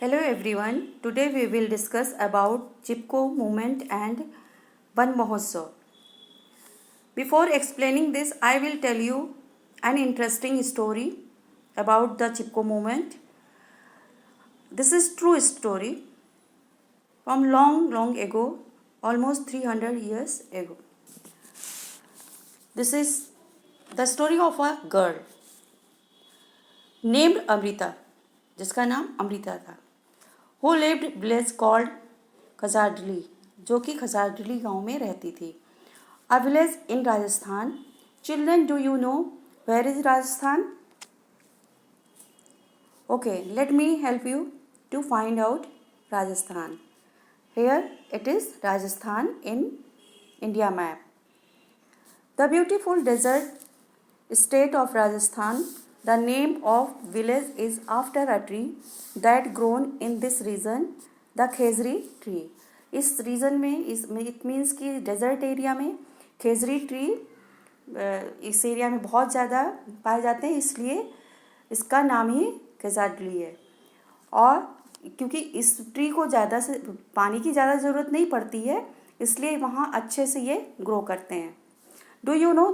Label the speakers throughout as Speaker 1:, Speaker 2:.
Speaker 1: Hello everyone. Today we will discuss about Chipko movement and Van Mahotsav. Before explaining this, I will tell you an interesting story about the Chipko movement. This is true story from long ago, almost 300 years ago. This is the story of a girl named Amrita, जिसका नाम अमृता था, who lived village called खजारडली, जो कि खजारडली गांव में रहती थी. A village in Rajasthan. Children, do you know where is Rajasthan? Okay, let me help you to find out Rajasthan. Here it is Rajasthan in India map. The beautiful desert state of Rajasthan. The name of village is after a tree that grown in this region, the Khejri tree. इस reason में it means कि desert area में खेजरी tree इस area में बहुत ज़्यादा पाए जाते हैं, इसलिए इसका नाम ही खजारडली है. और क्योंकि इस ट्री को ज़्यादा से पानी की ज़्यादा ज़रूरत नहीं पड़ती है, इसलिए वहाँ अच्छे से ये ग्रो करते हैं. Do you know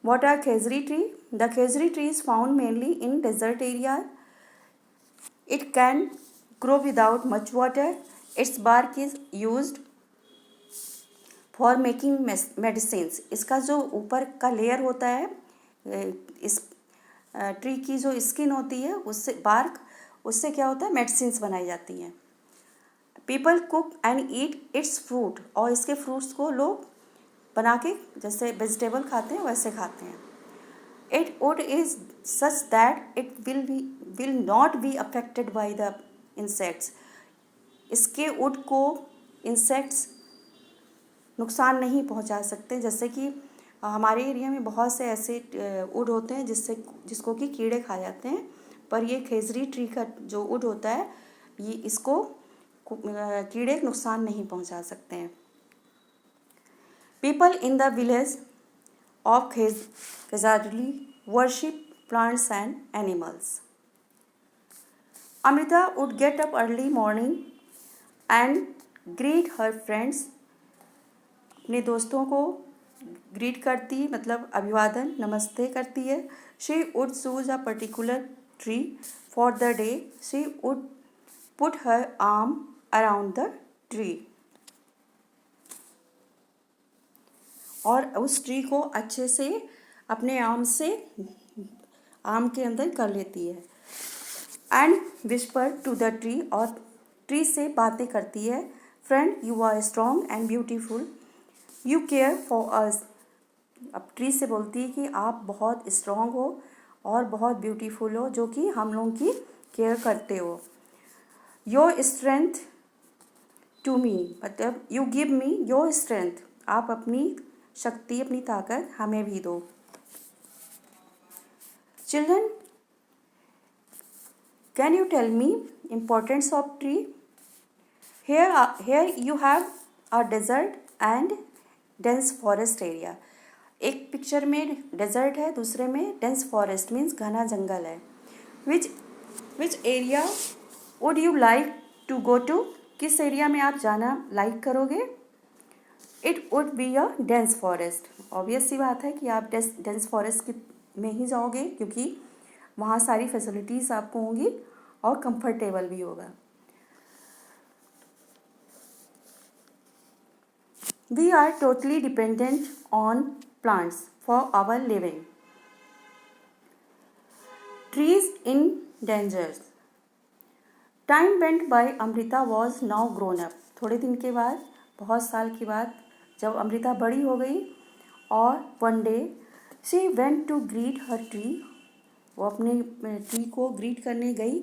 Speaker 1: what are khezri tree? The khezri tree is found mainly in desert area. It can grow without much water. Its bark is used for making medicines. इसका जो ऊपर का लेयर होता है, इस tree की जो skin होती है, उससे बार्क, उससे क्या होता है, मेडिसिन्स बनाई जाती हैं. People cook and eat it's fruit, और इसके फ्रूट्स को लोग बना के जैसे वेजिटेबल खाते हैं वैसे खाते हैं. It would is such that it will not be affected by the insects. इसके वुड को इंसेक्ट्स नुकसान नहीं पहुंचा सकते. जैसे कि हमारे एरिया में बहुत से ऐसे वुड होते हैं जिसको कि कीड़े खा जाते हैं, पर ये खेजरी ट्री का जो वुड होता है, ये इसको कीड़े नुकसान नहीं पहुंचा सकते हैं. People in the village of Khazardli worship plants and animals. Amrita would get up early morning and greet her friends. अपने दोस्तों को ग्रीट करती, मतलब अभिवादन, नमस्ते करती है. She would choose a particular tree for the day. She would put her arm around the tree. और उस ट्री को अच्छे से अपने आर्म के अंदर कर लेती है. And whisper to the tree, और ट्री से बातें करती है. Friend, you are strong and beautiful, you care for us. अब ट्री से बोलती है कि आप बहुत स्ट्रॉन्ग हो और बहुत ब्यूटीफुल हो, जो कि हम लोगों की केयर करते हो. योर स्ट्रेंथ टू मी, मतलब you give me your strength, आप अपनी शक्ति, अपनी ताकत हमें भी दो. Children, can you tell me importance of tree? Here you have a desert and dense forest area. एक पिक्चर में डेजर्ट है, दूसरे में डेंस फॉरेस्ट मीन्स घना जंगल है. Which area would you like to go to? किस एरिया में आप जाना लाइक करोगे? It would be a dense forest. Obvious सी बात है कि आप डेंस फॉरेस्ट में ही जाओगे, क्योंकि वहाँ सारी फैसिलिटीज़ आपको होंगी और कंफर्टेबल भी होगा. We are totally dependent on plants for our living. Trees in dangers. Time went by. Amrita was now grown up. थोड़े दिन के बाद, बहुत साल के बाद, जब अमृता बड़ी हो गई, और one day she went to greet her tree, वो अपने ट्री को ग्रीट करने गई,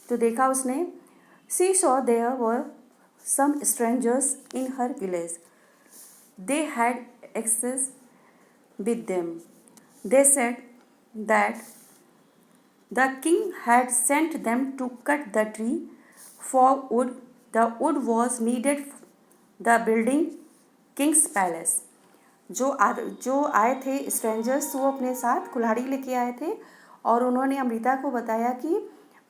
Speaker 1: तो देखा उसने, she saw there were some strangers in her village. They had axes with them. They said that the king had sent them to cut the tree for wood. The wood was needed the building king's palace. जो आए थे strangers, वो अपने साथ कुल्हाड़ी लेके आए थे, और उन्होंने अमृता को बताया कि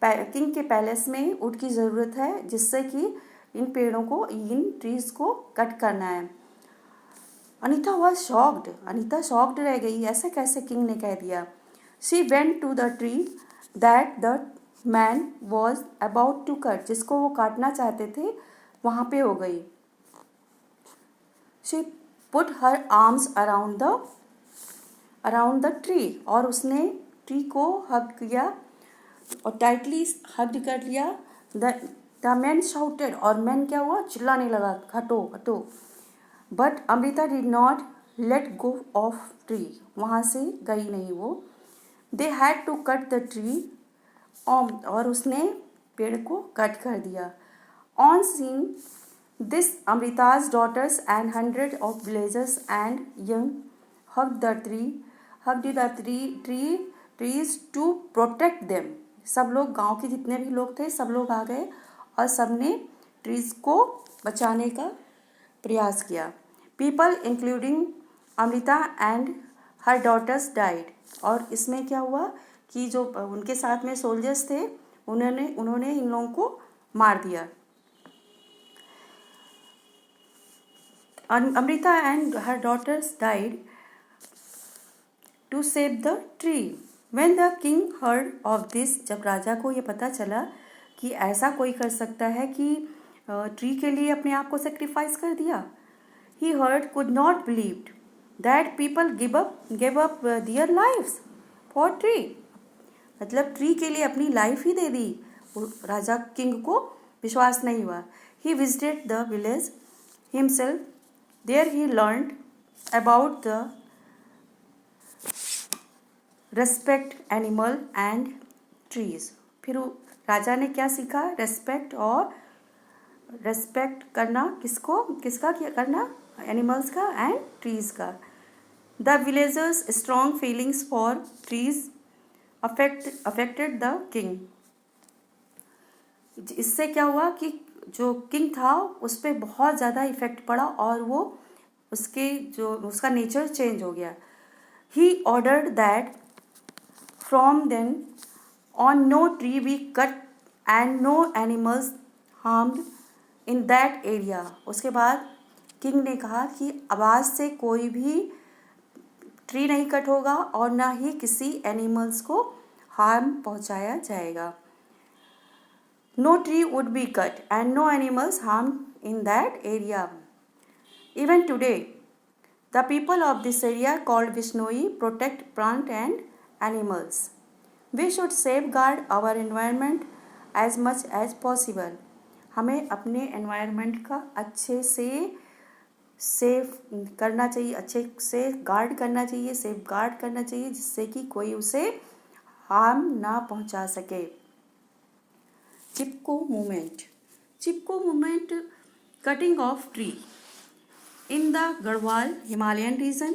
Speaker 1: किंग के पैलेस में वुड की ज़रूरत है, जिससे कि इन पेड़ों को, इन ट्रीज़ को कट करना है। Anita was shocked, Anita shocked रह गई, ऐसे कैसे किंग ने कह दिया। She went to the tree that the man was about to cut, जिसको वो काटना चाहते थे वहाँ पे हो गई। She put her arms around the tree, और उसने ट्री को हग किया और टाइटली हग कर लिया। द मैन शाउटेड, और मैन क्या हुआ, चिल्लाने लगा, हटो हटो। But Amrita did not let go of tree, वहाँ से गई नहीं वो। They had to cut the tree, और उसने पेड़ को कट कर दिया। On seeing this Amrita's daughters and hundreds of villagers and young hugged the trees to protect them. सब लोग, गांव के जितने भी लोग थे सब लोग आ गए और सब ने ट्रीज को बचाने का प्रयास किया। People including Amrita and her daughters died, और इसमें क्या हुआ कि जो उनके साथ में सोल्जर्स थे उन्होंने इन लोगों को मार दिया। Amrita and her daughters died to save the tree. When the king heard of this, जब राजा को ये पता चला कि ऐसा कोई कर सकता है कि ट्री के लिए अपने आप को सेक्रीफाइस कर दिया, he heard could not believed that people gave up their lives for tree, मतलब ट्री के लिए अपनी लाइफ ही दे दी। राजा किंग को विश्वास नहीं हुआ। he visited the village himself, there he learned about the respect animal and trees। फिर राजा ने क्या सीखा, रेस्पेक्ट करना, किसका करना, एनिमल्स का एंड ट्रीज का। The villagers strong feelings for trees affected the king. इससे क्या हुआ कि जो किंग था उस पर बहुत ज़्यादा इफेक्ट पड़ा और वो उसका नेचर चेंज हो गया। He ordered that from then on no tree be cut and no animals harmed in that area. उसके बाद किंग ने कहा कि अब आज से कोई भी ट्री नहीं कट होगा और ना ही किसी एनिमल्स को हार्म पहुंचाया जाएगा। No tree would be cut and no animals harm in that area. Even today the people of this area called Bishnoi protect plant and animals. We should safeguard our environment as much as possible. हमें अपने environment का अच्छे से safe करना चाहिए, अच्छे से guard करना चाहिए, सेफ गार्ड करना चाहिए, जिससे कि कोई उसे हार्म ना पहुंचा सके। Chipko movement cutting of tree in the Garhwal Himalayan region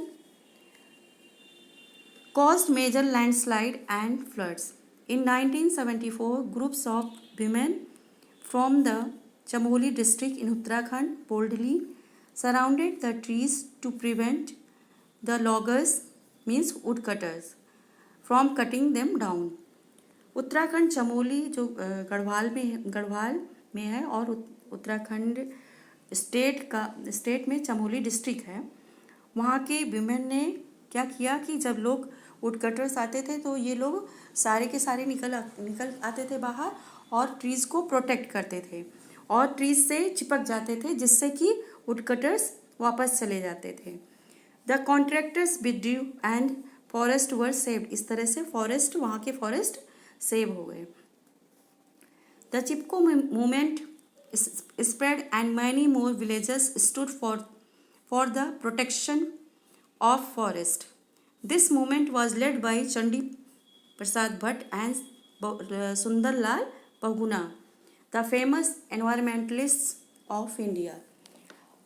Speaker 1: caused major landslide and floods. In 1974, groups of women from the Chamoli district in Uttarakhand boldly surrounded the trees to prevent the loggers, means woodcutters, from cutting them down. Uttarakhand Chamoli जो गढ़वाल में है और Uttarakhand state में Chamoli district है, वहाँ के women ने क्या किया कि जब लोग वुड कटर्स आते थे तो ये लोग सारे के सारे निकल आते थे बाहर और ट्रीज़ को प्रोटेक्ट करते थे और ट्रीज से चिपक जाते थे, जिससे कि वुड कटर्स वापस चले जाते थे। The contractors withdrew and forest were saved. इस तरह से वहाँ के फॉरेस्ट सेव हो गए। The Chipko movement spread and many more villages stood for the protection of forest. This movement was led by Chandi Prasad Bhatt and Sundar Lal Bahuguna, the famous environmentalists of India.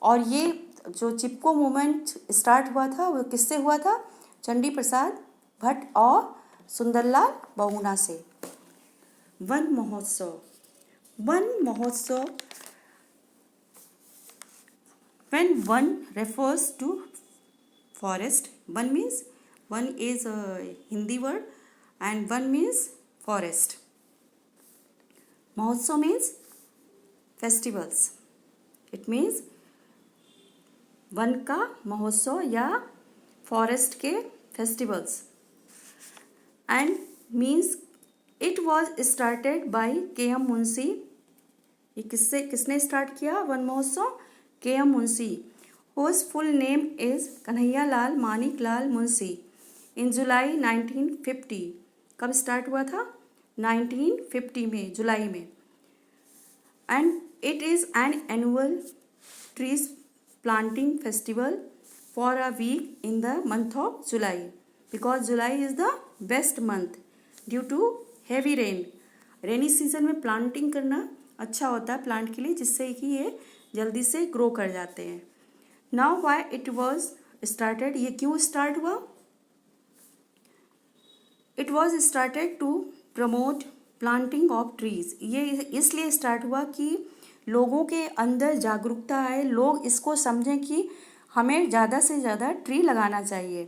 Speaker 1: और ये जो चिपको movement start हुआ था वो किससे हुआ था? चंडी प्रसाद भट्ट और सुंदरलाल बहुगुणा से। वन महोत्सव when one refers to forest, one means one is a Hindi word and one means forest. महोत्सव मीन्स फेस्टिवल्स. इट मीन्स वन का महोत्सव या फॉरेस्ट के festivals. And means it was started by K M. Munshi. ये किसने स्टार्ट किया Van Mahotsav? K M. Munshi, whose full name is Kanaiyalal Maneklal Munshi, in July 1950. कब स्टार्ट हुआ था? 1950 में, जुलाई में. And it is an annual trees planting festival for a week in the month of July, because July is the best month due to heavy rain. Rainy season में planting करना अच्छा होता है प्लांट के लिए, जिससे कि ये जल्दी से ग्रो कर जाते हैं. Now why it was started, ये क्यों स्टार्ट हुआ? It was started to promote planting of trees. ये इसलिए स्टार्ट हुआ कि लोगों के अंदर जागरूकता आए, लोग इसको समझें कि हमें ज़्यादा से ज़्यादा ट्री लगाना चाहिए.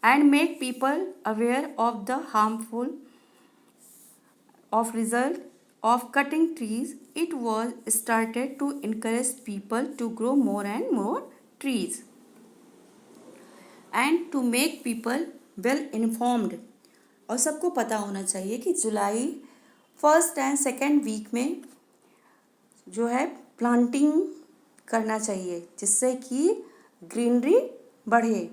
Speaker 1: And make people aware of the harmful of result of cutting trees. It was started to encourage people to grow more and more trees and to make people well informed. और सबको पता होना चाहिए कि जुलाई 1st and 2nd week में जो है planting करना चाहिए, जिससे कि ग्रीनरी बढ़े.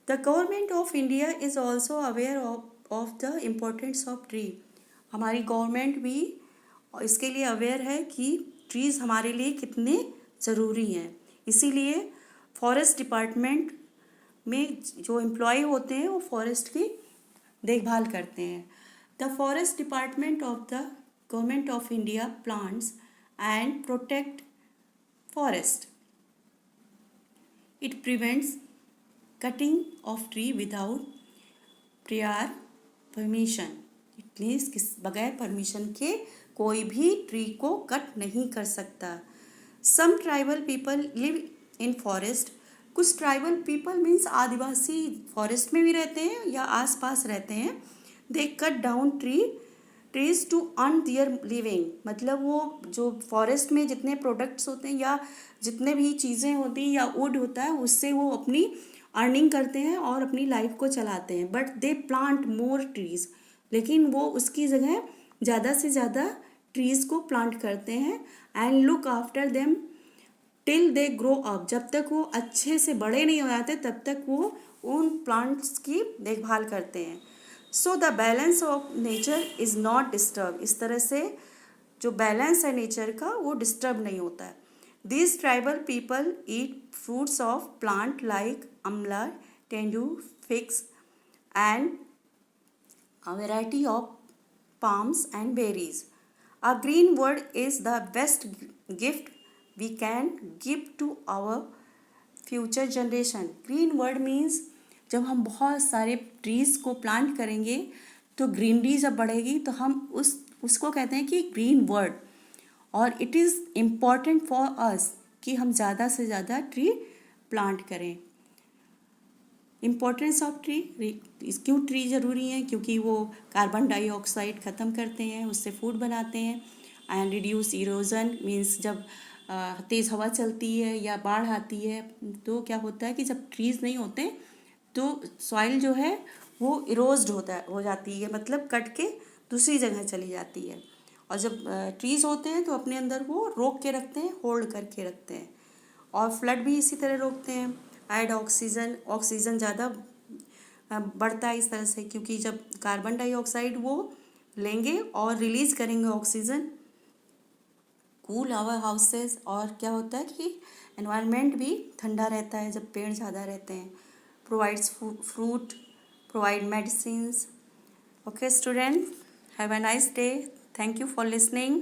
Speaker 1: The government of India is also aware of the importance of tree. हमारी गवर्नमेंट भी इसके लिए अवेयर है कि ट्रीज़ हमारे लिए कितने ज़रूरी हैं. इसीलिए फॉरेस्ट डिपार्टमेंट में जो एम्प्लॉय होते हैं वो फॉरेस्ट की देखभाल करते हैं. The forest department of the government of India plants and protect forest. It prevents cutting of tree without prior permission. It means बगैर परमिशन के कोई भी ट्री को कट नहीं कर सकता. Some tribal people live in forest. कुछ tribal people means आदिवासी फॉरेस्ट में भी रहते हैं या आसपास रहते हैं. They cut down trees to earn their living. मतलब वो जो फॉरेस्ट में जितने प्रोडक्ट्स होते हैं या जितने भी चीज़ें होती हैं या वुड होता है, उससे वो अपनी अर्निंग करते हैं और अपनी लाइफ को चलाते हैं. But they plant more trees. लेकिन वो उसकी जगह ज़्यादा से ज़्यादा ट्रीज़ को प्लांट करते हैं. And look after them till they grow up. जब तक वो अच्छे से बड़े नहीं हो जाते तब तक वो उन प्लांट्स की देखभाल करते हैं. So the balance of nature is not disturb. इस तरह से जो बैलेंस है नेचर का वो डिस्टर्ब नहीं होता है. This tribal people eat fruits of plant like amla, tendu, figs and a variety of palms and berries. A green word is the best gift we can give to our future generation. Green word means जब हम बहुत सारे trees को plant करेंगे तो greenery जब बढ़ेगी तो हम उसको कहते हैं कि ग्रीन वर्ड. और it is important for us कि हम ज़्यादा से ज़्यादा ट्री प्लांट करें. Importance of tree. क्यों ट्री ज़रूरी है? क्योंकि वो कार्बन डाइऑक्साइड ख़त्म करते हैं, उससे फूड बनाते हैं. एंड रिड्यूस इरोजन मीन्स जब तेज़ हवा चलती है या बाढ़ आती है तो क्या होता है कि जब ट्रीज़ नहीं होते तो सॉइल जो है वो इरोज्ड हो जाती है, मतलब कट के दूसरी जगह चली जाती है. और जब ट्रीज़ होते हैं तो अपने अंदर वो रोक के रखते हैं, होल्ड करके रखते हैं. और फ्लड भी इसी तरह रोकते हैं. ऐड ऑक्सीजन ज़्यादा बढ़ता है इस तरह से, क्योंकि जब कार्बन डाइऑक्साइड वो लेंगे और रिलीज़ करेंगे ऑक्सीजन, कूल आवर हाउसेस. और क्या होता है कि एनवायरनमेंट भी ठंडा रहता है जब पेड़ ज़्यादा रहते हैं. Provides fruit, provide medicines. Okay student, have a nice day. Thank you for listening.